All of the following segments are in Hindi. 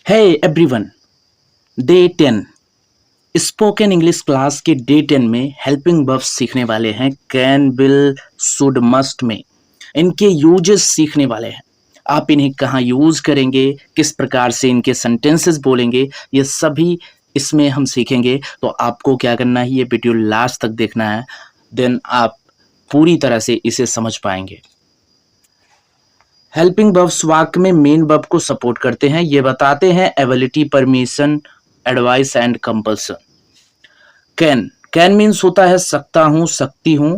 हे everyone, day 10 spoken English class के डे 10 में हेल्पिंग वर्ब्स सीखने वाले हैं। कैन, विल, शुड, मस्ट में इनके यूजेस सीखने वाले हैं। आप इन्हें कहाँ यूज करेंगे, किस प्रकार से इनके सेंटेंसेस बोलेंगे, ये सभी इसमें हम सीखेंगे। तो आपको क्या करना है, ये वीडियो लास्ट तक देखना है, देन आप पूरी तरह से इसे समझ पाएंगे। हेल्पिंग वर्ब्स वाक्य में मेन वर्ब को सपोर्ट करते हैं। ये बताते हैं ability, permission, advice and compulsion. Can means होता है सकता हूं, सकती हूं।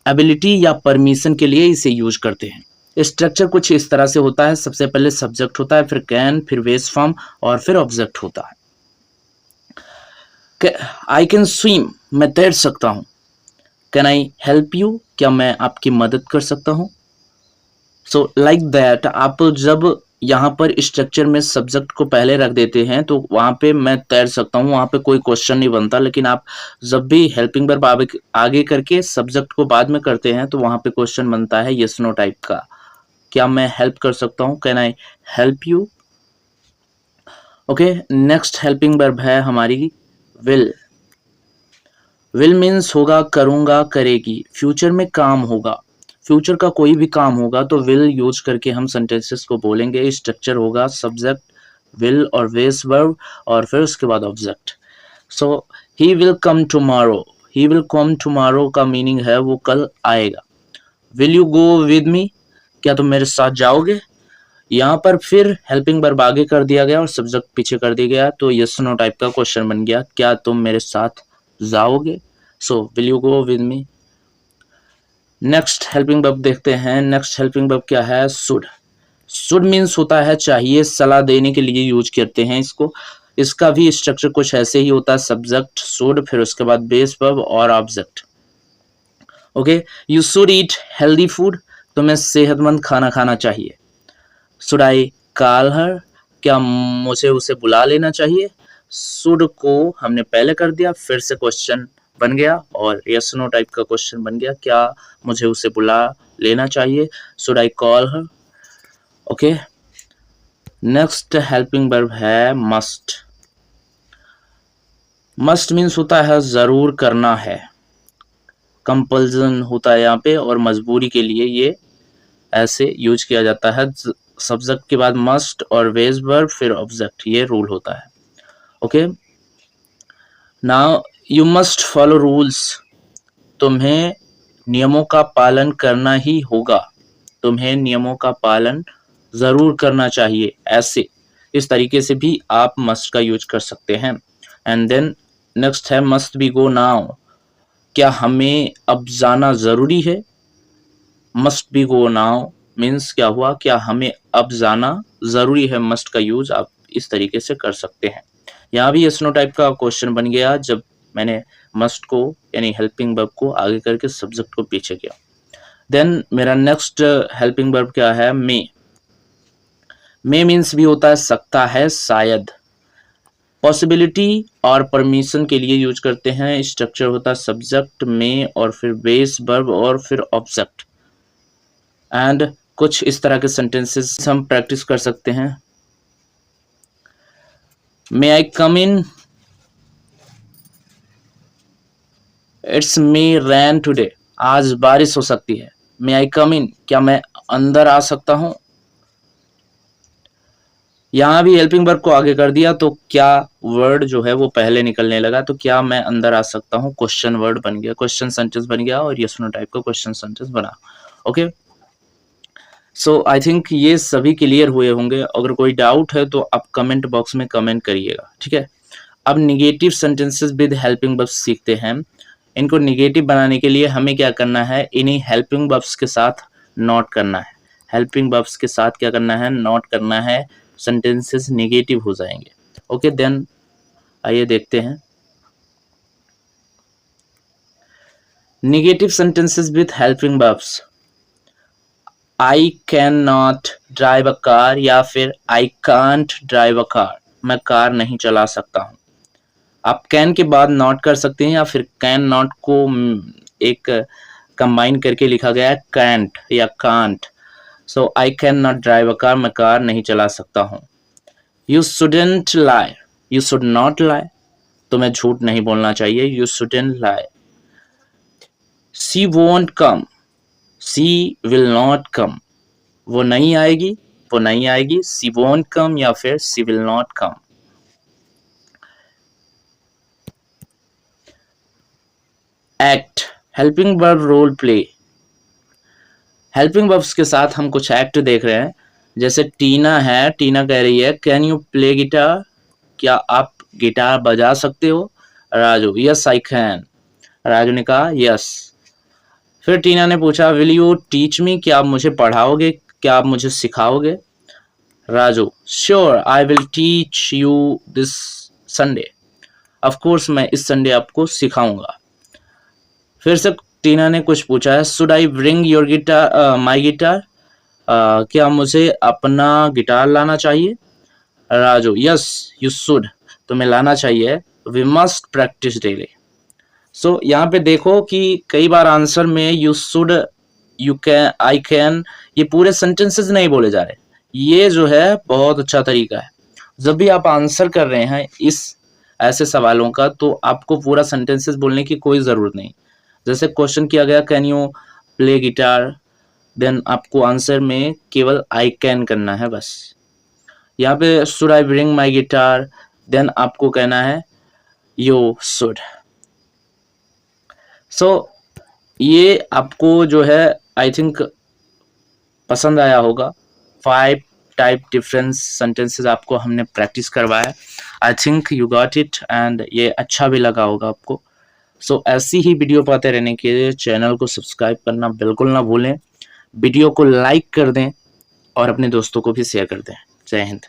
एबिलिटी या परमिशन के लिए इसे यूज करते हैं। स्ट्रक्चर कुछ इस तरह से होता है, सबसे पहले सब्जेक्ट होता है, फिर कैन, फिर बेस फॉर्म और फिर ऑब्जेक्ट होता है। आई कैन स्विम, मैं तैर सकता हूं। कैन आई हेल्प यू, क्या मैं आपकी मदद कर सकता हूं। सो लाइक दैट आप जब यहाँ पर स्ट्रक्चर में सब्जेक्ट को पहले रख देते हैं तो वहाँ पे मैं तैर सकता हूँ, वहाँ पे कोई क्वेश्चन नहीं बनता। लेकिन आप जब भी हेल्पिंग वर्ब आगे करके सब्जेक्ट को बाद में करते हैं तो वहाँ पे क्वेश्चन बनता है यस नो टाइप का। क्या मैं हेल्प कर सकता हूँ, can I help you. Okay, next helping verb है हमारी विल। विल मीन्स होगा, करूँगा, करेगी, फ्यूचर में काम होगा। फ्यूचर का कोई भी काम होगा तो विल यूज करके हम सेंटेंसेस को बोलेंगे। स्ट्रक्चर होगा सब्जेक्ट, विल और बेस वर्ब और फिर उसके बाद object. So he will come tomorrow, he will come tomorrow का मीनिंग है वो कल आएगा। Will you go with me, क्या तुम मेरे साथ जाओगे। यहाँ पर फिर हेल्पिंग वर्ब आगे कर दिया गया और सब्जेक्ट पीछे कर दिया गया, तो यस नो टाइप का क्वेश्चन बन गया, क्या तुम मेरे साथ जाओगे। So will you go with me. Next helping verb देखते हैं। नेक्स्ट हेल्पिंग वर्ब क्या है, शुड। शुड मीन्स होता है चाहिए, सलाह देने के लिए यूज करते हैं इसको। इसका भी स्ट्रक्चर कुछ ऐसे ही होता है, सब्जेक्ट शुड, फिर उसके बाद बेस वर्ब और object. Okay, you should eat healthy food, तुम्हें सेहतमंद खाना खाना चाहिए। शुड आई कॉल हर, क्या मुझे उसे बुला लेना चाहिए। शुड को हमने पहले कर दिया, फिर से क्वेश्चन बन गया और यस नो टाइप का क्वेश्चन बन गया, क्या मुझे उसे बुला लेना चाहिए। Should I call her. Okay, next helping verb है मस्ट। मस्ट मीन्स होता है जरूर करना है, कंपल्सन होता है यहाँ पे, और मजबूरी के लिए ये ऐसे यूज किया जाता है। सब्जेक्ट के बाद मस्ट और बेस वर्ब फिर ऑब्जेक्ट, ये रूल होता है। Okay, now you must follow rules, तुम्हें नियमों का पालन करना ही होगा, तुम्हें नियमों का पालन जरूर करना चाहिए। ऐसे इस तरीके से भी आप मस्ट का यूज कर सकते हैं। एंड देन नेक्स्ट है मस्ट बी गो नाउ, क्या हमें अब जाना जरूरी है। Must be go now means क्या हुआ, क्या हमें अब जाना जरूरी है। मस्ट का यूज आप इस तरीके से कर सकते हैं। यहाँ भी यस नो टाइप का क्वेश्चन बन गया जब मैंने मस्ट को यानी हेल्पिंग वर्ब को आगे करके सब्जेक्ट को पीछे किया। देन मेरा नेक्स्ट हेल्पिंग वर्ब क्या है, मे। मे मीन्स भी होता है सकता है, शायद। पॉसिबिलिटी और परमिशन के लिए यूज करते हैं। स्ट्रक्चर होता है सब्जेक्ट में और फिर बेस वर्ब और फिर ऑब्जेक्ट। एंड कुछ इस तरह के सेंटेंसेस हम प्रैक्टिस कर सकते हैं। मे आई कम इन, इट्स मे रेन टुडे, आज बारिश हो सकती है। मे आई कम इन, क्या मैं अंदर आ सकता हूं। यहां भी हेल्पिंग वर्ब को आगे कर दिया तो क्या वर्ड जो है वो पहले निकलने लगा, तो क्या मैं अंदर आ सकता हूं क्वेश्चन वर्ड बन गया, क्वेश्चन सेंटेंस बन गया और यस नो टाइप का क्वेश्चन सेंटेंस बना। ओके, सो आई थिंक ये सभी क्लियर हुए होंगे। अगर कोई डाउट है तो आप कमेंट बॉक्स में कमेंट करिएगा, ठीक है। अब negative sentences with helping verbs सीखते हैं। इनको निगेटिव बनाने के लिए हमें क्या करना है, इन्हीं हेल्पिंग वर्ब्स के साथ नोट करना है। हेल्पिंग वर्ब्स के साथ क्या करना है, नोट करना है, सेंटेंसेस निगेटिव हो जाएंगे। ओके, देन आइए देखते हैं negative sentences with helping verbs. I can not drive a car या फिर I can't drive a car, मैं कार नहीं चला सकता हूं। आप कैन के बाद नॉट कर सकते हैं या फिर कैन नॉट को एक कंबाइन करके लिखा गया है कैंट या can't. So I can not drive a car, मैं कार नहीं चला सकता हूं। You shouldn't lie, you should not lie, तुम्हें झूठ नहीं बोलना चाहिए, you shouldn't lie. She won't come, she will not कम, वो नहीं आएगी, वो नहीं आएगी, शी वोंट कम या फिर she will not come. Act, helping verb role play. Helping verbs के साथ हम कुछ एक्ट देख रहे हैं। जैसे टीना है, टीना कह रही है कैन यू प्ले गिटार, क्या आप गिटार बजा सकते हो। Raju, yes I can, Raju ने कहा यस। फिर टीना ने पूछा विल यू टीच मी, क्या आप मुझे पढ़ाओगे, क्या आप मुझे सिखाओगे। Raju, sure I will teach you this Sunday, of course मैं इस संडे आपको सिखाऊंगा। फिर से टीना ने कुछ पूछा है should I bring your guitar, my guitar, क्या मुझे अपना गिटार लाना चाहिए। राजू, यस यू शुड, तुम्हें लाना चाहिए। We must practise daily. So यहाँ पे देखो कि कई बार आंसर में you should, you can, I can, ये पूरे सेंटेंसेस नहीं बोले जा रहे। ये जो है बहुत अच्छा तरीका है। जब भी आप आंसर कर रहे हैं इस ऐसे सवालों का, तो आपको पूरा सेंटेंसेस बोलने की कोई ज़रूरत नहीं। जैसे क्वेश्चन किया गया can you play guitar, then आपको आंसर में केवल आई कैन करना है बस। यहाँ पे should I bring my guitar, then आपको कहना है यू शुड। सो ये आपको जो है आई थिंक पसंद आया होगा। 5 टाइप डिफरेंस सेंटेंसेस आपको हमने प्रैक्टिस करवाया। I think you got it and ये अच्छा भी लगा होगा आपको। सो ऐसी ही वीडियो पाते रहने के लिए चैनल को सब्सक्राइब करना बिल्कुल ना भूलें, वीडियो को लाइक कर दें और अपने दोस्तों को भी शेयर कर दें। जय हिंद।